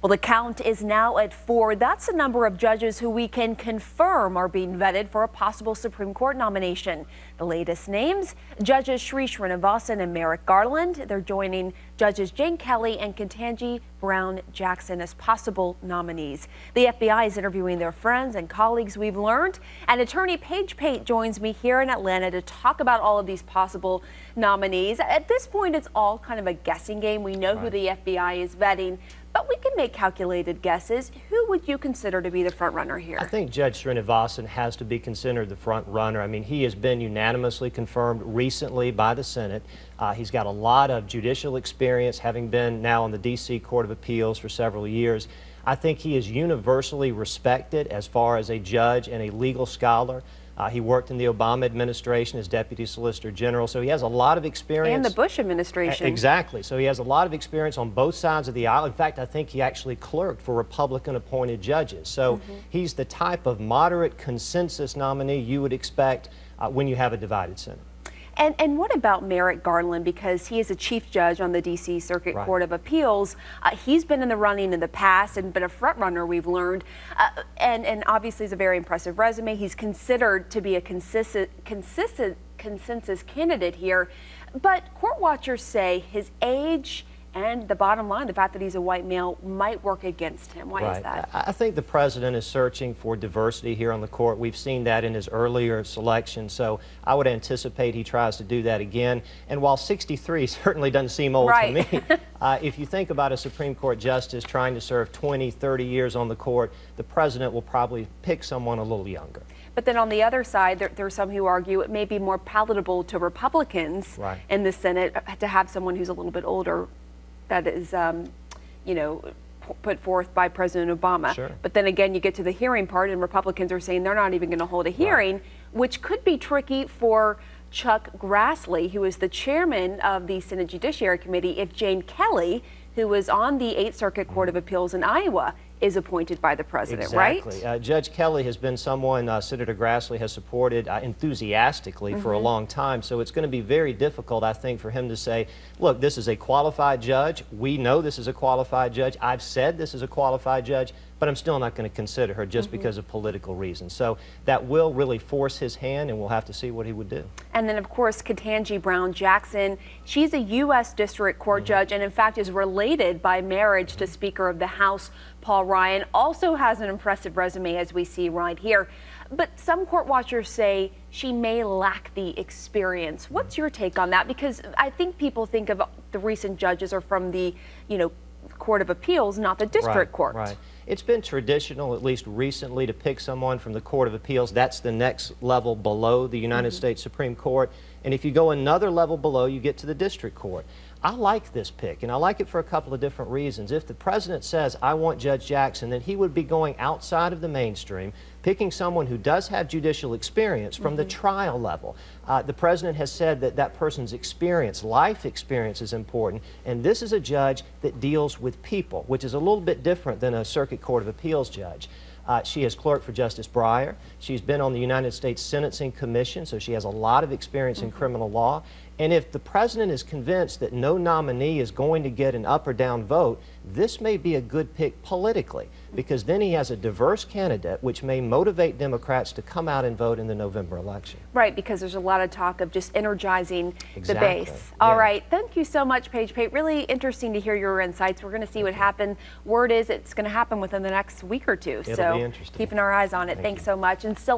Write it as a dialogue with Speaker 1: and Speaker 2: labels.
Speaker 1: Well, the count is now at 4. That's the number of judges who we can confirm are being vetted for a possible Supreme Court nomination. The latest names: Judges Sri Srinivasan and Merrick Garland. They're joining Judges Jane Kelly and Ketanji Brown Jackson as possible nominees. The FBI is interviewing their friends and colleagues, we've learned. And attorney Pate joins me here in Atlanta to talk about all of these possible nominees. At this point, it's all kind of a guessing game. We know who the FBI is vetting, but we can make calculated guesses. Who would you consider to be the front runner here?
Speaker 2: I think Judge Srinivasan has to be considered the front runner. I mean, he has been unanimously confirmed recently by the Senate. He's got a lot of judicial experience, having been now on the D.C. Court of Appeals for several years. I think he is universally respected as far as a judge and a legal scholar. He worked in the Obama administration as Deputy Solicitor General, so he has a lot of experience.
Speaker 1: And the Bush administration.
Speaker 2: Exactly. So he has a lot of experience on both sides of the aisle. In fact, I think he actually clerked for Republican-appointed judges. So he's the type of moderate consensus nominee you would expect when you have a divided Senate.
Speaker 1: And what about Merrick Garland? Because he is a chief judge on the D.C. Circuit Court of Appeals. He's been in the running in the past and been a front runner, we've learned. And obviously has a very impressive resume. He's considered to be a consensus candidate here. But court watchers say his age and the bottom line, the fact that he's a white male, might work against him. Why is that?
Speaker 2: I think the president is searching for diversity here on the court. We've seen that in his earlier selection, so I would anticipate he tries to do that again. And while 63 certainly doesn't seem old to me, if you think about a Supreme Court justice trying to serve 20, 30 years on the court, the president will probably pick someone a little younger.
Speaker 1: But then on the other side, there are some who argue it may be more palatable to Republicans in the Senate to have someone who's a little bit older, that is, you know, put forth by President Obama. But then again, you get to the hearing part, and Republicans are saying they're not even going to hold a hearing, which could be tricky for Chuck Grassley, who is the chairman of the Senate Judiciary Committee, if Jane Kelly, who was on the 8th Circuit Court of Appeals in Iowa, is appointed by the president, right?
Speaker 2: Judge Kelly has been someone Senator Grassley has supported enthusiastically for a long time, so it's going to be very difficult, I think, for him to say, look, this is a qualified judge. We know this is a qualified judge. I've said this is a qualified judge, but I'm still not going to consider her just because of political reasons. So that will really force his hand, and we'll have to see what he would do.
Speaker 1: And then, of course, Ketanji Brown Jackson. She's a U.S. District Court judge, and in fact is related by marriage to Speaker of the House Paul Ryan. Also has an impressive resume, as we see right here. But some court watchers say she may lack the experience. What's your take on that? Because I think people think of the recent judges are from the, you know, Court of Appeals, not the District Court.
Speaker 2: It's been traditional, at least recently, to pick someone from the Court of Appeals. That's the next level below the United States Supreme Court. And if you go another level below, you get to the District Court. I like this pick, and I like it for a couple of different reasons. If the president says, I want Judge Jackson, then he would be going outside of the mainstream, picking someone who does have judicial experience from the trial level. The president has said that that person's experience, life experience, is important, and this is a judge that deals with people, which is a little bit different than a Circuit Court of Appeals judge. She has clerked for Justice Breyer. She's been on the United States Sentencing Commission, so she has a lot of experience in criminal law. And if the president is convinced that no nominee is going to get an up or down vote, this may be a good pick politically, because then he has a diverse candidate, which may motivate Democrats to come out and vote in the November election.
Speaker 1: Right, because there's a lot of talk of just energizing the base. All right, thank you so much, Pate. Really interesting to hear your insights. We're going to see what happens. Word is it's going to happen within the next week or two.
Speaker 2: It'll be interesting.
Speaker 1: Keeping our eyes on it. Thanks so much. And still